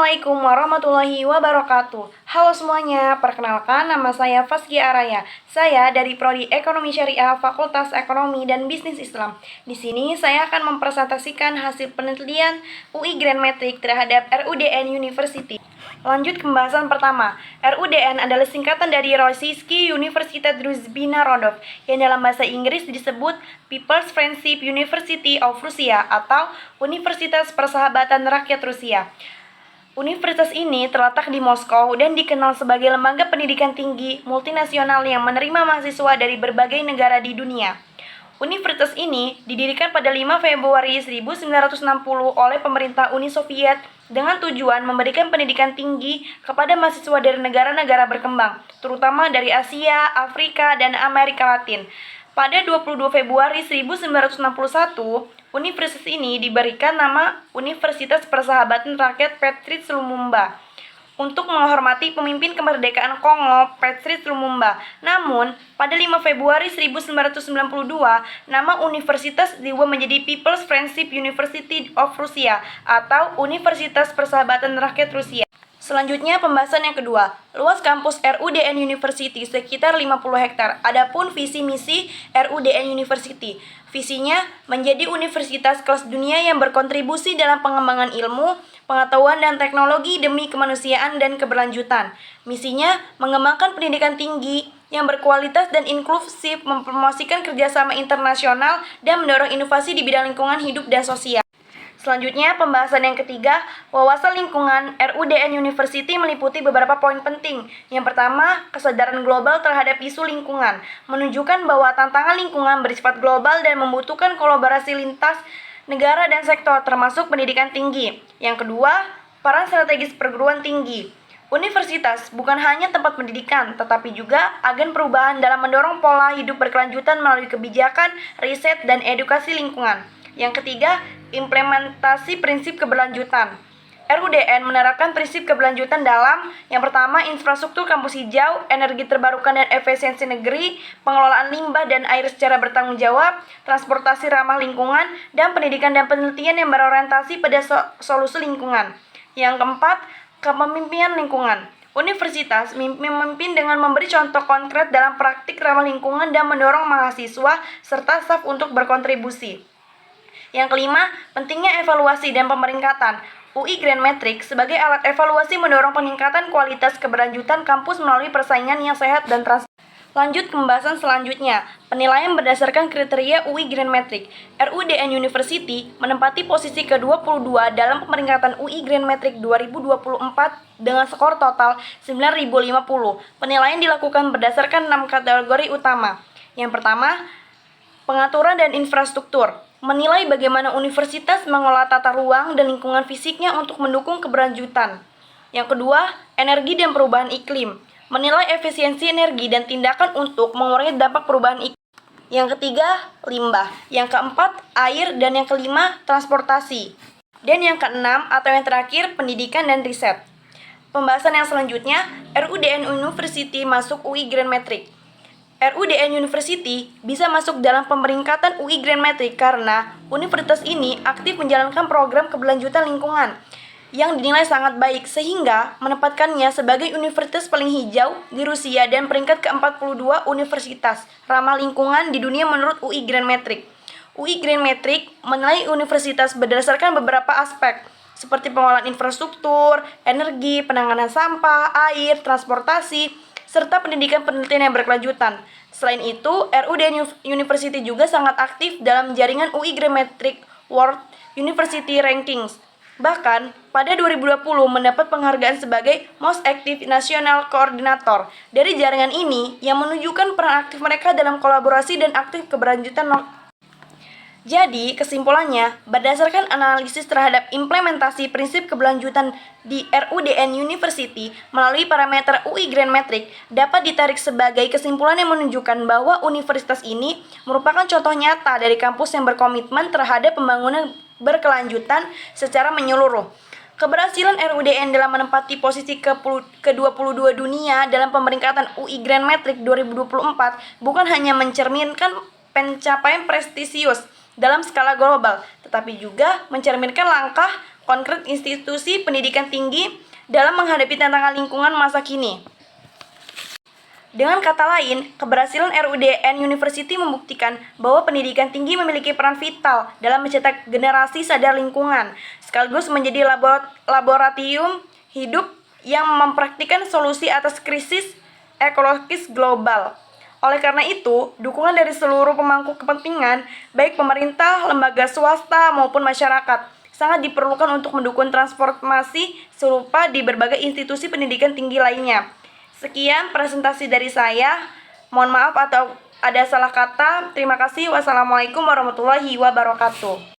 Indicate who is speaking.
Speaker 1: Assalamualaikum warahmatullahi wabarakatuh. Halo semuanya, perkenalkan nama saya Faskia Araya. Saya dari Prodi Ekonomi Syariah Fakultas Ekonomi dan Bisnis Islam. Di sini saya akan mempresentasikan hasil penelitian UI Grand Matrix terhadap RUDN University. Lanjut ke pembahasan pertama. RUDN adalah singkatan dari Rossiyski Universitat Druzhbina Rodov yang dalam bahasa Inggris disebut People's Friendship University of Russia atau Universitas Persahabatan Rakyat Rusia. Universitas ini terletak di Moskow dan dikenal sebagai lembaga pendidikan tinggi multinasional yang menerima mahasiswa dari berbagai negara di dunia. Universitas ini didirikan pada 5 Februari 1960 oleh pemerintah Uni Soviet dengan tujuan memberikan pendidikan tinggi kepada mahasiswa dari negara-negara berkembang, terutama dari Asia, Afrika, dan Amerika Latin. Pada 22 Februari 1961, universitas ini diberikan nama Universitas Persahabatan Rakyat Patrice Lumumba untuk menghormati pemimpin kemerdekaan Kongo, Patrice Lumumba. Namun, pada 5 Februari 1992, nama universitas diubah menjadi People's Friendship University of Russia atau Universitas Persahabatan Rakyat Rusia. Selanjutnya pembahasan yang kedua, luas kampus RUDN University sekitar 50 hektar. Adapun visi misi RUDN University, visinya menjadi universitas kelas dunia yang berkontribusi dalam pengembangan ilmu, pengetahuan dan teknologi demi kemanusiaan dan keberlanjutan. Misinya mengembangkan pendidikan tinggi yang berkualitas dan inklusif, mempromosikan kerjasama internasional dan mendorong inovasi di bidang lingkungan hidup dan sosial. Selanjutnya, pembahasan yang ketiga, wawasan lingkungan RUDN University meliputi beberapa poin penting. Yang pertama, kesadaran global terhadap isu lingkungan, menunjukkan bahwa tantangan lingkungan bersifat global dan membutuhkan kolaborasi lintas negara dan sektor, termasuk pendidikan tinggi. Yang kedua, peran strategis perguruan tinggi. Universitas bukan hanya tempat pendidikan, tetapi juga agen perubahan dalam mendorong pola hidup berkelanjutan melalui kebijakan, riset, dan edukasi lingkungan. Yang ketiga, implementasi prinsip keberlanjutan. RUDN menerapkan prinsip keberlanjutan dalam yang pertama, infrastruktur kampus hijau, energi terbarukan dan efisiensi negeri, pengelolaan limbah dan air secara bertanggung jawab, transportasi ramah lingkungan, dan pendidikan dan penelitian yang berorientasi pada solusi lingkungan. Yang keempat, kepemimpinan lingkungan. Universitas memimpin dengan memberi contoh konkret dalam praktik ramah lingkungan dan mendorong mahasiswa serta staf untuk berkontribusi. Yang kelima, pentingnya evaluasi dan pemeringkatan. UI Grand Matrix sebagai alat evaluasi mendorong peningkatan kualitas keberlanjutan kampus melalui persaingan yang sehat dan transparan. Lanjut ke pembahasan selanjutnya, penilaian berdasarkan kriteria UI Grand Matrix. RUDN University menempati posisi ke-22 dalam pemeringkatan UI Grand Matrix 2024 dengan skor total 9.050. Penilaian dilakukan berdasarkan 6 kategori utama. Yang pertama, pengaturan dan infrastruktur. Menilai bagaimana universitas mengelola tata ruang dan lingkungan fisiknya untuk mendukung keberlanjutan. Yang kedua, energi dan perubahan iklim. Menilai efisiensi energi dan tindakan untuk mengurangi dampak perubahan iklim. Yang ketiga, limbah. Yang keempat, air. Dan yang kelima, transportasi. Dan yang keenam atau yang terakhir, pendidikan dan riset. Pembahasan yang selanjutnya, RUDN University masuk UI Grand Matrix. RUDN University bisa masuk dalam pemeringkatan UI Grand Matrix karena universitas ini aktif menjalankan program keberlanjutan lingkungan yang dinilai sangat baik sehingga menempatkannya sebagai universitas paling hijau di Rusia dan peringkat ke-42 universitas ramah lingkungan di dunia menurut UI Grand Matrix. UI Grand Matrix menilai universitas berdasarkan beberapa aspek seperti pengelolaan infrastruktur, energi, penanganan sampah, air, transportasi, serta pendidikan penelitian yang berkelanjutan. Selain itu, RUDN University juga sangat aktif dalam jaringan UI Grand Matrix World University Rankings. Bahkan, pada 2020 mendapat penghargaan sebagai Most Active National Coordinator dari jaringan ini yang menunjukkan peran aktif mereka dalam kolaborasi dan aktif keberlanjutan. Jadi, kesimpulannya, berdasarkan analisis terhadap implementasi prinsip keberlanjutan di RUDN University melalui parameter UI Grand Matrix dapat ditarik sebagai kesimpulan yang menunjukkan bahwa universitas ini merupakan contoh nyata dari kampus yang berkomitmen terhadap pembangunan berkelanjutan secara menyeluruh. Keberhasilan RUDN dalam menempati posisi ke-22 dunia dalam pemeringkatan UI Grand Matrix 2024 bukan hanya mencerminkan pencapaian prestisius dalam skala global, tetapi juga mencerminkan langkah konkret institusi pendidikan tinggi dalam menghadapi tantangan lingkungan masa kini. Dengan kata lain, keberhasilan RUDN University membuktikan bahwa pendidikan tinggi memiliki peran vital dalam mencetak generasi sadar lingkungan, sekaligus menjadi laboratorium hidup yang mempraktikkan solusi atas krisis ekologis global. Oleh karena itu, dukungan dari seluruh pemangku kepentingan, baik pemerintah, lembaga swasta, maupun masyarakat, sangat diperlukan untuk mendukung transformasi serupa di berbagai institusi pendidikan tinggi lainnya. Sekian presentasi dari saya. Mohon maaf atau ada salah kata. Terima kasih. Wassalamualaikum warahmatullahi wabarakatuh.